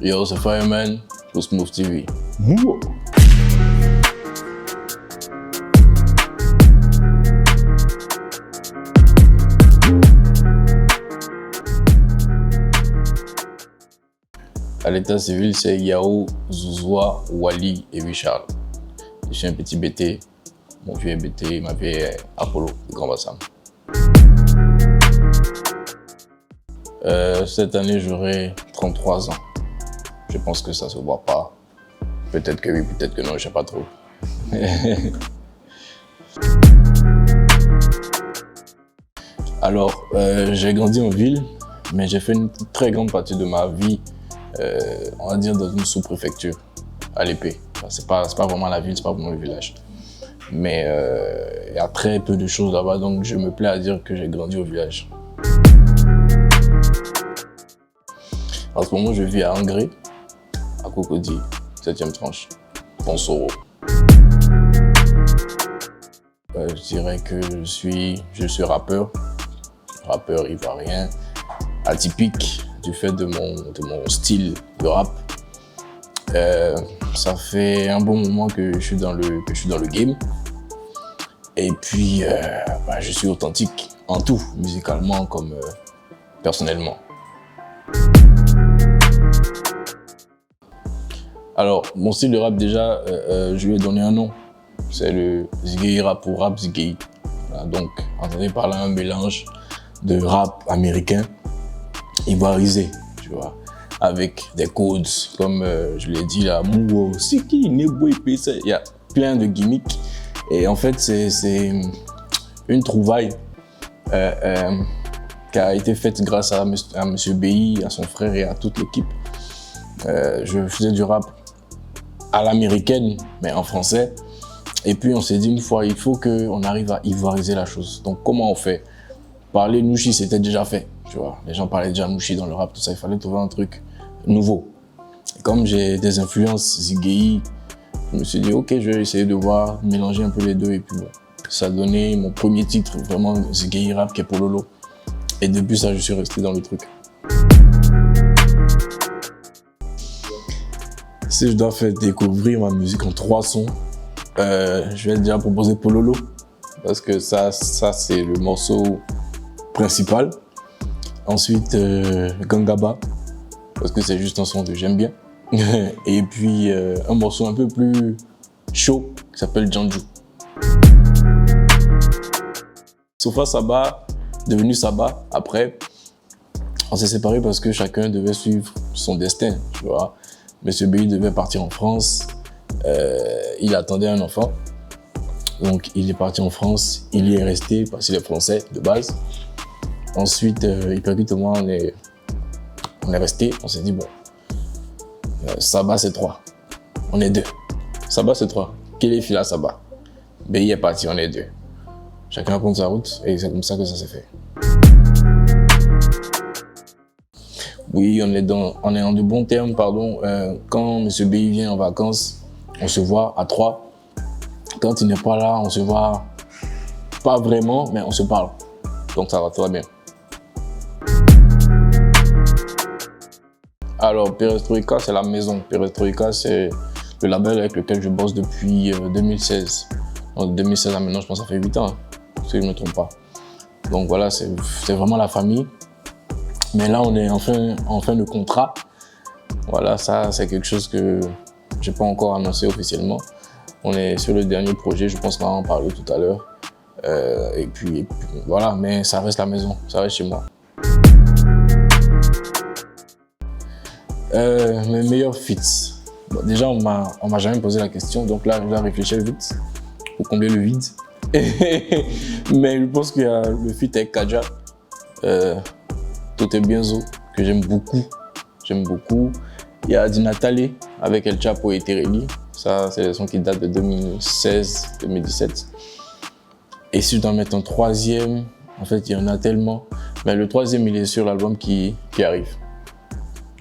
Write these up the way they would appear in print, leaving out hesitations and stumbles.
Yo, c'est Fireman pour Smooth TV. Mouah. À l'état civil, c'est Yao, Zouzoua, Wally et Richard. Je suis un petit BT. Mon vieux est BT, ma vieille est Apollo, de Grand Bassam. Cette année, j'aurai 33 ans. Je pense que ça se voit pas. Peut-être que oui, peut-être que non, je sais pas trop. Alors, j'ai grandi en ville, mais j'ai fait une très grande partie de ma vie, on va dire, dans une sous-préfecture, à l'épée. C'est pas vraiment la ville, c'est pas vraiment le village. Mais il y a très peu de choses là-bas, donc je me plais à dire que j'ai grandi au village. En ce moment, je vis à Angré, à Cocody, 7e tranche, Ponsoro. Je dirais que je suis rappeur ivoirien, atypique du fait de mon style de rap. Ça fait un bon moment que je suis dans le game. Et puis, je suis authentique en tout, musicalement comme personnellement. Alors, mon style de rap, déjà, je lui ai donné un nom. C'est le Ziggy Rap ou Rap Ziggy. Voilà, donc, entendez par là un mélange de rap américain ivoirisé, tu vois, avec des codes comme je l'ai dit là, Mouo, Siki, Nebo, il y a plein de gimmicks. Et en fait, c'est une trouvaille qui a été faite grâce à Monsieur BI, à son frère et à toute l'équipe. Je faisais du rap à l'américaine, mais en français. Et puis on s'est dit une fois, il faut qu'on arrive à ivoiriser la chose. Donc comment on fait? Parler Nushi, c'était déjà fait, tu vois. Les gens parlaient déjà Nushi dans le rap, tout ça. Il fallait trouver un truc nouveau. Et comme j'ai des influences Ziggy, je me suis dit, ok, je vais essayer de voir, mélanger un peu les deux. Et puis bon, ça a donné mon premier titre, vraiment Ziggy Rap, qui est Pololo. Et depuis ça, je suis resté dans le truc. Si je dois faire découvrir ma musique en 3 sons, je vais déjà proposer Pololo, parce que ça c'est le morceau principal. Ensuite, Gangaba, parce que c'est juste un son que j'aime bien. Et puis, un morceau un peu plus chaud qui s'appelle Djanju. Sofa Saba, devenu Saba, après, on s'est séparés parce que chacun devait suivre son destin, tu vois. Monsieur BI devait partir en France, il attendait un enfant, donc il est parti en France, il y est resté parce qu'il est français de base. Ensuite, Hypercute et moi, on est resté, on s'est dit bon, Saba c'est 3, on est 2. Saba c'est 3, Kélé fila Saba. BI est parti, on est 2. Chacun prend sa route et c'est comme ça que ça s'est fait. Oui, on est en de bons termes, pardon. Quand M. BI vient en vacances, on se voit à 3. Quand il n'est pas là, on se voit pas vraiment, mais on se parle. Donc ça va très bien. Alors, Perestroïka, c'est la maison. Perestroïka, c'est le label avec lequel je bosse depuis 2016. Donc, de 2016 à maintenant, je pense que ça fait 8 ans, hein, si je ne me trompe pas. Donc voilà, c'est vraiment la famille. Mais là, on est en fin de contrat. Voilà, ça, c'est quelque chose que je n'ai pas encore annoncé officiellement. On est sur le dernier projet, je pense qu'on va en parler tout à l'heure. Et puis, voilà, mais ça reste la maison, ça reste chez moi. Mes meilleurs feats. Bon, déjà, on m'a jamais posé la question, donc là, je vais réfléchir vite pour combler le vide. Mais je pense qu'il y a le feat avec Kadja. Tout est bien zo, que j'aime beaucoup. Il y a Dinatale avec El Chapo et Tereli. Ça, c'est des sons qui datent de 2016-2017. Et si je dois mettre un 3e, en fait, il y en a tellement. Mais le 3e, il est sur l'album qui arrive.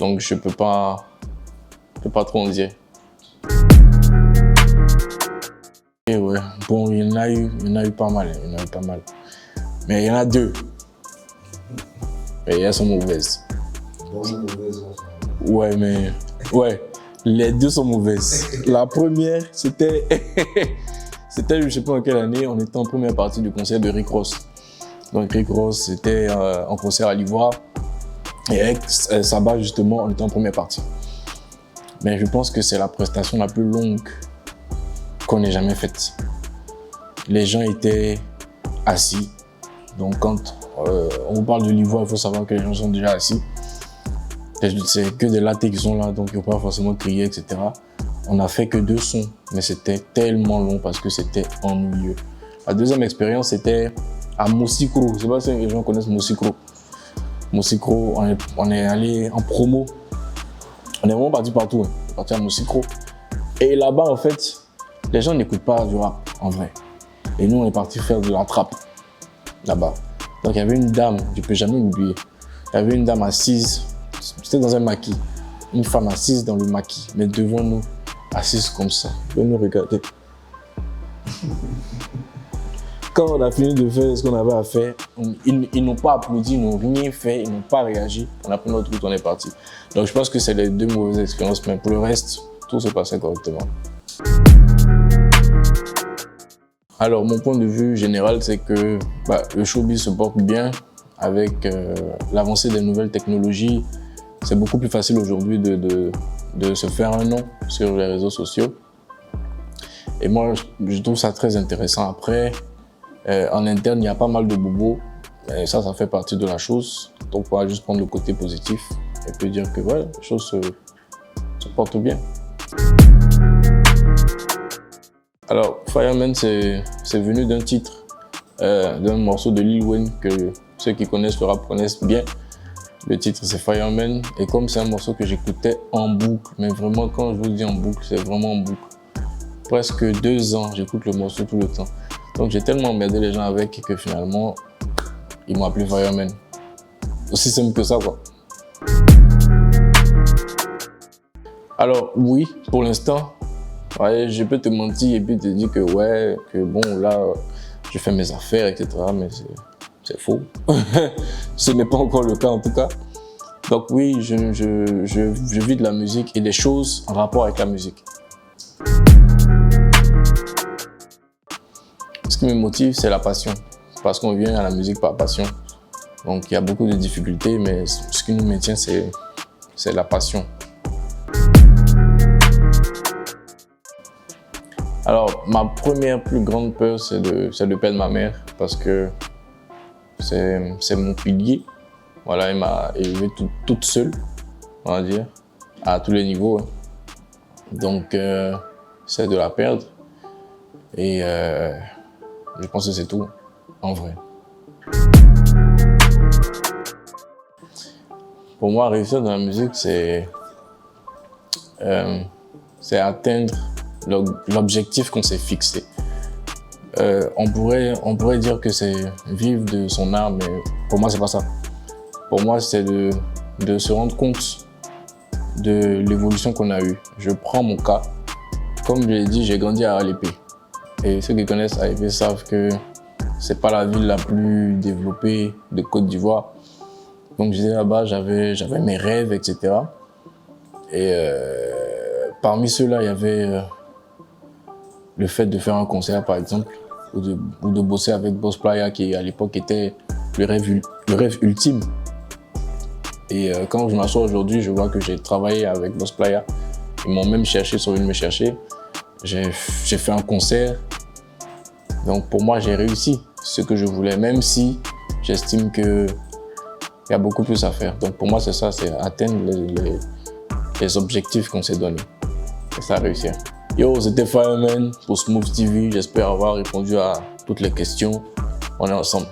Donc, je peux pas trop en dire. Et ouais, bon, il y en a eu pas mal. Mais il y en a 2. Et elles sont mauvaises. Bon, c'est mauvais. Ouais, mais Ouais, les deux sont mauvaises. La première, c'était, je sais pas en quelle année, on était en première partie du concert de Rick Ross. Donc Rick Ross, c'était en concert à l'Ivoire. Et avec Sabah, justement, on était en première partie. Mais je pense que c'est la prestation la plus longue qu'on ait jamais faite. Les gens étaient assis. Donc quand on vous parle de l'Ivoire, il faut savoir que les gens sont déjà assis. C'est que des latés qui sont là, donc ils ne vont pas forcément crier, etc. On n'a fait que 2 sons, mais c'était tellement long parce que c'était ennuyeux. La deuxième expérience, c'était à Moussikro. Je ne sais pas si les gens connaissent Moussikro. Moussikro, on est allé en promo. On est vraiment parti partout, hein. On est parti à Moussikro. Et là-bas, en fait, les gens n'écoutent pas du rap, en vrai. Et nous, on est parti faire de la trappe, là-bas. Donc, il y avait une dame, je ne peux jamais l'oublier. Il y avait une dame assise, c'était dans un maquis. Une femme assise dans le maquis, mais devant nous, assise comme ça. Elle nous regardait. Quand on a fini de faire ce qu'on avait à faire, ils n'ont pas applaudi, ils n'ont rien fait, ils n'ont pas réagi. On a pris notre route, on est parti. Donc je pense que c'est les 2 mauvaises expériences, mais pour le reste, tout se passait correctement. Alors mon point de vue général, c'est que le showbiz se porte bien avec l'avancée des nouvelles technologies. C'est beaucoup plus facile aujourd'hui de se faire un nom sur les réseaux sociaux. Et moi, je trouve ça très intéressant. Après, en interne, il y a pas mal de bobos. Et ça fait partie de la chose. Donc, on va juste prendre le côté positif et puis dire que ouais, les choses se portent bien. Alors, Fireman, c'est venu d'un titre, d'un morceau de Lil Wayne que ceux qui connaissent le rap connaissent bien. Le titre, c'est Fireman. Et comme c'est un morceau que j'écoutais en boucle, mais vraiment, quand je vous dis en boucle, c'est vraiment en boucle. Presque 2 ans, j'écoute le morceau tout le temps. Donc j'ai tellement emmerdé les gens avec que finalement, ils m'ont appelé Fireman. Aussi simple que ça, quoi. Alors oui, pour l'instant, ouais, je peux te mentir et puis te dire que ouais, que bon, là, je fais mes affaires, etc. Mais c'est faux. Ce n'est pas encore le cas, en tout cas. Donc oui, je vis de la musique et des choses en rapport avec la musique. Ce qui me motive, c'est la passion. Parce qu'on vient à la musique par passion. Donc il y a beaucoup de difficultés, mais ce qui nous maintient, c'est la passion. Alors, ma première plus grande peur, c'est de perdre ma mère. Parce que c'est mon pilier. Voilà, elle m'a élevé toute seule, on va dire, à tous les niveaux. Hein. Donc, c'est de la perdre. Et je pense que c'est tout, en vrai. Pour moi, réussir dans la musique, c'est atteindre l'objectif qu'on s'est fixé. On pourrait dire que c'est vivre de son art, mais pour moi, c'est pas ça. Pour moi, c'est de se rendre compte de l'évolution qu'on a eue. Je prends mon cas. Comme je l'ai dit, j'ai grandi à Alépé. Et ceux qui connaissent Alépé savent que c'est pas la ville la plus développée de Côte d'Ivoire. Donc j'étais là-bas, j'avais mes rêves, etc. Et parmi ceux-là, il y avait le fait de faire un concert, par exemple, ou de bosser avec Boss Playa, qui à l'époque était le rêve ultime. Et quand je m'assois aujourd'hui, je vois que j'ai travaillé avec Boss Playa. Ils m'ont même cherché, ils sont venus me chercher. J'ai fait un concert. Donc pour moi, j'ai réussi ce que je voulais, même si j'estime qu'il y a beaucoup plus à faire. Donc pour moi, c'est ça, c'est atteindre les objectifs qu'on s'est donnés. C'est ça, réussir. Yo, c'était Fireman pour Smooth TV. J'espère avoir répondu à toutes les questions. On est ensemble.